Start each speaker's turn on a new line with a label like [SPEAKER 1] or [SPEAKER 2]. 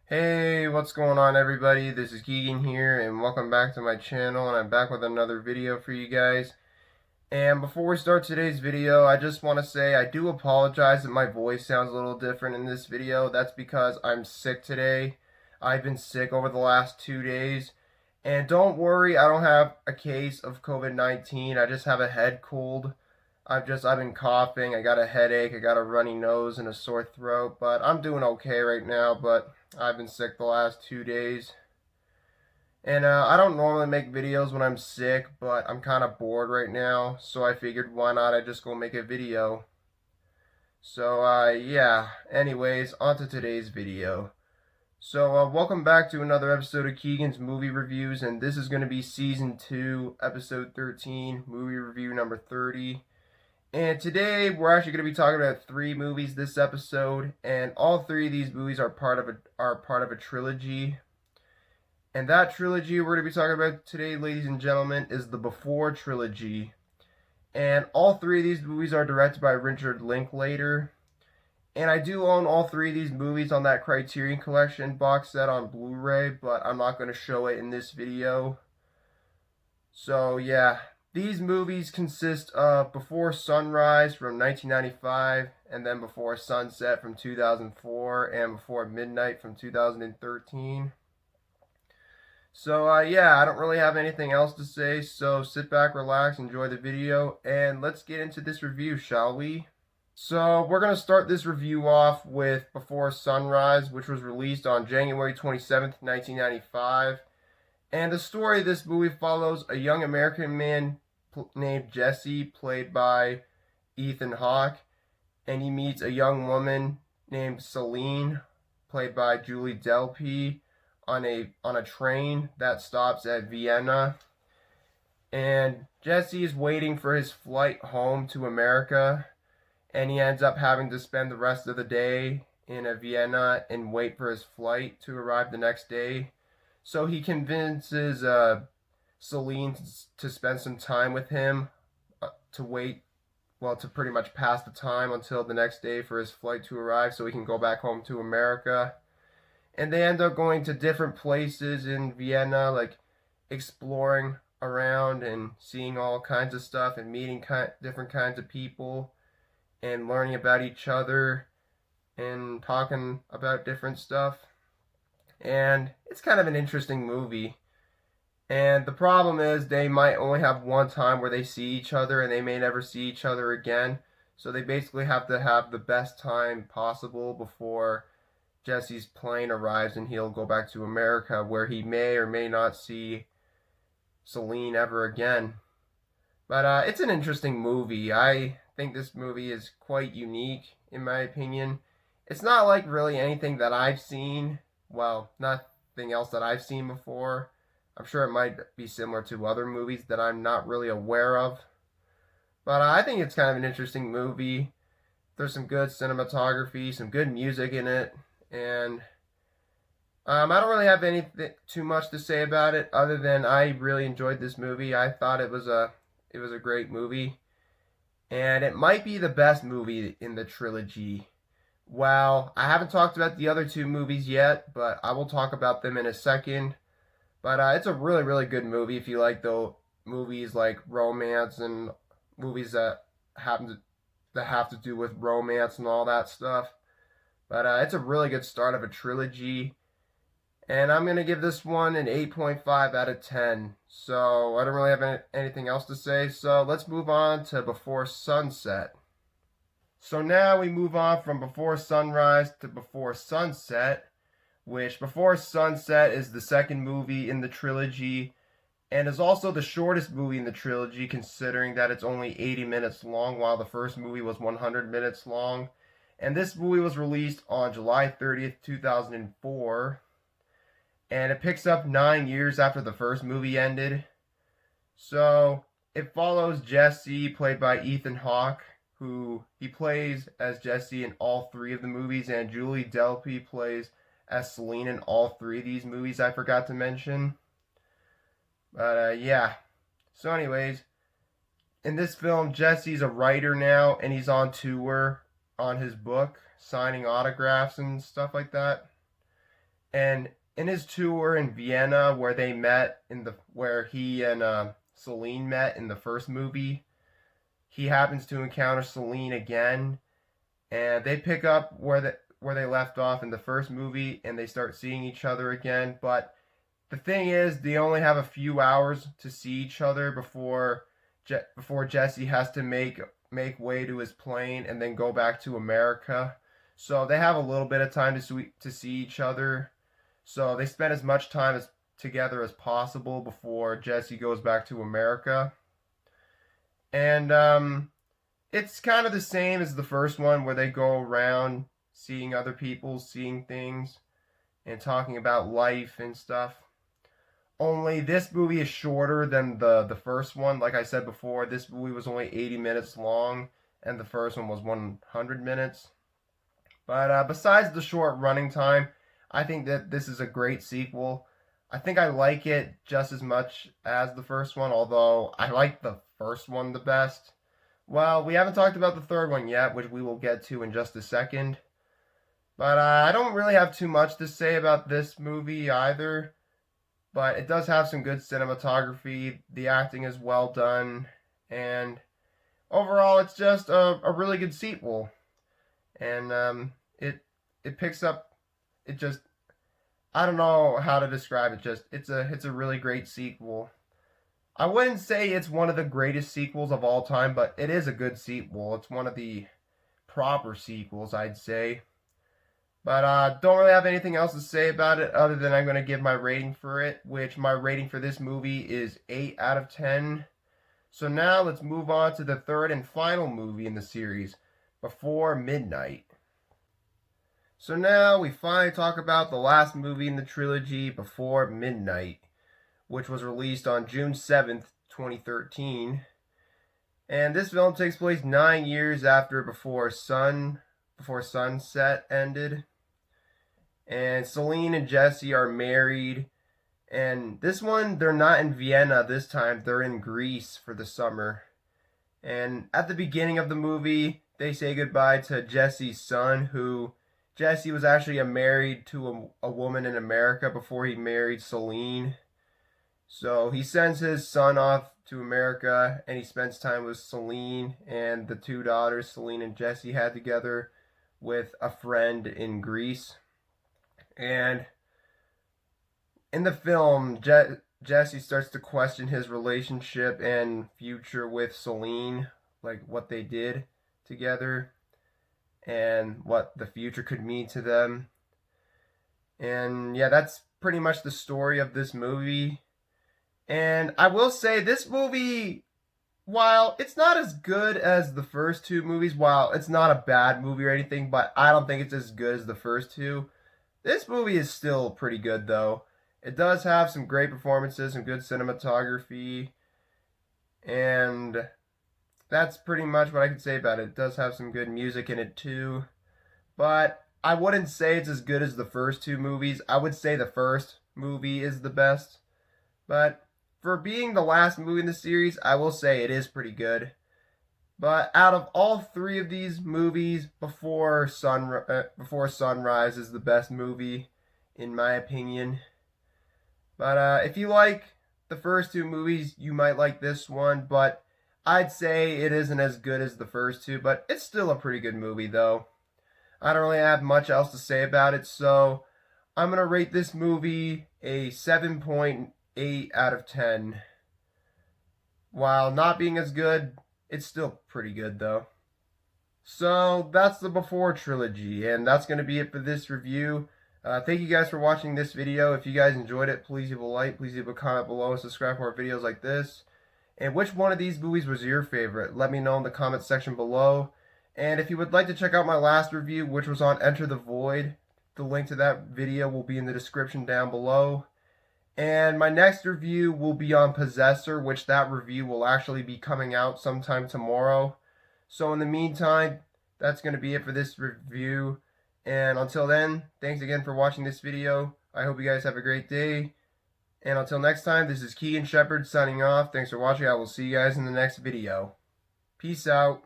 [SPEAKER 1] Hey, what's going on everybody? This is Keegan here and welcome back to my channel, and I'm back with another video for you guys. And before we start today's video, I just want to say I do apologize that my voice sounds a little different in this video. That's because I'm sick today. I've been sick over the last 2 days. And don't worry, I don't have a case of COVID-19. I just have a head cold. I've been coughing, I got a headache, I got a runny nose and a sore throat, but I'm doing okay right now, but I've been sick the last 2 days. And I don't normally make videos when I'm sick, but I'm kind of bored right now, so I figured why not I just go make a video. So yeah, anyways, on to today's video. So welcome back to another episode of Keegan's Movie Reviews, and this is going to be Season 2, Episode 13, Movie Review number 30. And today we're actually going to be talking about 3 movies this episode, and all 3 of these movies are part of a trilogy. And that trilogy we're going to be talking about today, ladies and gentlemen, is the Before trilogy. And all 3 of these movies are directed by Richard Linklater. And I do own all 3 of these movies on that Criterion Collection box set on Blu-ray, but I'm not going to show it in this video. So yeah, these movies consist of Before Sunrise from 1995, and then Before Sunset from 2004, and Before Midnight from 2013. So yeah, I don't really have anything else to say, so sit back, relax, enjoy the video, and let's get into this review, shall we? So we're going to start this review off with Before Sunrise, which was released on January 27th, 1995. And the story of this movie follows a young American man named Jesse, played by Ethan Hawke, and he meets a young woman named Celine, played by Julie Delpy, on a train that stops at Vienna. And Jesse is waiting for his flight home to America, and he ends up having to spend the rest of the day in Vienna and wait for his flight to arrive the next day. So he convinces Celine to spend some time with him, to wait, well, to pretty much pass the time until the next day for his flight to arrive so he can go back home to America. And they end up going to different places in Vienna, like exploring around and seeing all kinds of stuff and meeting different kinds of people and learning about each other and talking about different stuff. And it's kind of an interesting movie. And the problem is they might only have one time where they see each other and they may never see each other again. So they basically have to have the best time possible before Jesse's plane arrives and he'll go back to America, where he may or may not see Celine ever again. But it's an interesting movie. I think this movie is quite unique, in my opinion. It's not like really anything that I've seen. Well, nothing else that I've seen before. I'm sure it might be similar to other movies that I'm not really aware of. But I think it's kind of an interesting movie. There's some good cinematography, some good music in it, and I don't really have anything too much to say about it other than I really enjoyed this movie. I thought it was a great movie, and it might be the best movie in the trilogy. Well, I haven't talked about the other 2 movies yet, but I will talk about them in a second. But it's a really, really good movie if you like the movies like romance and movies that have to do with romance and all that stuff. But it's a really good start of a trilogy. And I'm going to give this one an 8.5 out of 10. So I don't really have anything else to say. So let's move on to Before Sunset. So now we move on from Before Sunrise to Before Sunset, which Before Sunset is the second movie in the trilogy and is also the shortest movie in the trilogy, considering that it's only 80 minutes long, while the first movie was 100 minutes long. And this movie was released on July 30th, 2004. And it picks up 9 years after the first movie ended. So it follows Jesse, played by Ethan Hawke, who he plays as Jesse in all 3 of the movies, and Julie Delpy plays as Celine in all 3 of these movies I forgot to mention. But yeah. So anyways, in this film, Jesse's a writer now, and he's on tour on his book, signing autographs and stuff like that. And in his tour in Vienna, where he and Celine met in the first movie, he happens to encounter Celine again, and they pick up where they left off in the first movie, and they start seeing each other again. But the thing is, they only have a few hours to see each other before Jesse has to make way to his plane and then go back to America. So they have a little bit of time to see each other. So they spend as much time together as possible before Jesse goes back to America. And it's kind of the same as the first one, where they go around seeing other people, seeing things, and talking about life and stuff. Only this movie is shorter than the first one. Like I said before, this movie was only 80 minutes long, and the first one was 100 minutes. But besides the short running time, I think that this is a great sequel. I think I like it just as much as the first one, although I like the first one the best. Well, we haven't talked about the third one yet, which we will get to in just a second. But I don't really have too much to say about this movie either. But it does have some good cinematography. The acting is well done. And overall, it's just a really good sequel. And it picks up. It just, I don't know how to describe it. Just it's a really great sequel. I wouldn't say it's one of the greatest sequels of all time, but it is a good sequel. It's one of the proper sequels, I'd say. But don't really have anything else to say about it other than I'm going to give my rating for it, which my rating for this movie is 8 out of 10. So now let's move on to the third and final movie in the series, Before Midnight. So now we finally talk about the last movie in the trilogy, Before Midnight, which was released on June 7th, 2013. And this film takes place 9 years after Before Sunset ended. And Celine and Jesse are married. And this one, they're not in Vienna this time. They're in Greece for the summer. And at the beginning of the movie, they say goodbye to Jesse's son, who Jesse was actually married to a woman in America before he married Celine. So he sends his son off to America, and he spends time with Celine and the two daughters Celine and Jesse had together with a friend in Greece. And in the film, Jesse starts to question his relationship and future with Celine, like what they did together and what the future could mean to them. And yeah, that's pretty much the story of this movie. And I will say, this movie, while it's not as good as the first two movies, while it's not a bad movie or anything, but I don't think it's as good as the first two. This movie is still pretty good, though. It does have some great performances, some good cinematography, and that's pretty much what I can say about it. It does have some good music in it, too. But I wouldn't say it's as good as the first two movies. I would say the first movie is the best. But for being the last movie in the series, I will say it is pretty good. But out of all three of these movies, Before Sunrise is the best movie, in my opinion. But if you like the first two movies, you might like this one. But I'd say it isn't as good as the first two, but it's still a pretty good movie, though. I don't really have much else to say about it, so I'm going to rate this movie a 7.8 out of 10. While not being as good, it's still pretty good, though. So that's the Before trilogy, and that's going to be it for this review. Thank you guys for watching this video. If you guys enjoyed it, please leave a like, please leave a comment below, and subscribe for more videos like this. And which one of these movies was your favorite? Let me know in the comment section below. And if you would like to check out my last review, which was on Enter the Void, the link to that video will be in the description down below. And my next review will be on Possessor, which that review will actually be coming out sometime tomorrow. So in the meantime, that's going to be it for this review. And until then, thanks again for watching this video. I hope you guys have a great day. And until next time, this is Keegan Shepherd signing off. Thanks for watching. I will see you guys in the next video. Peace out.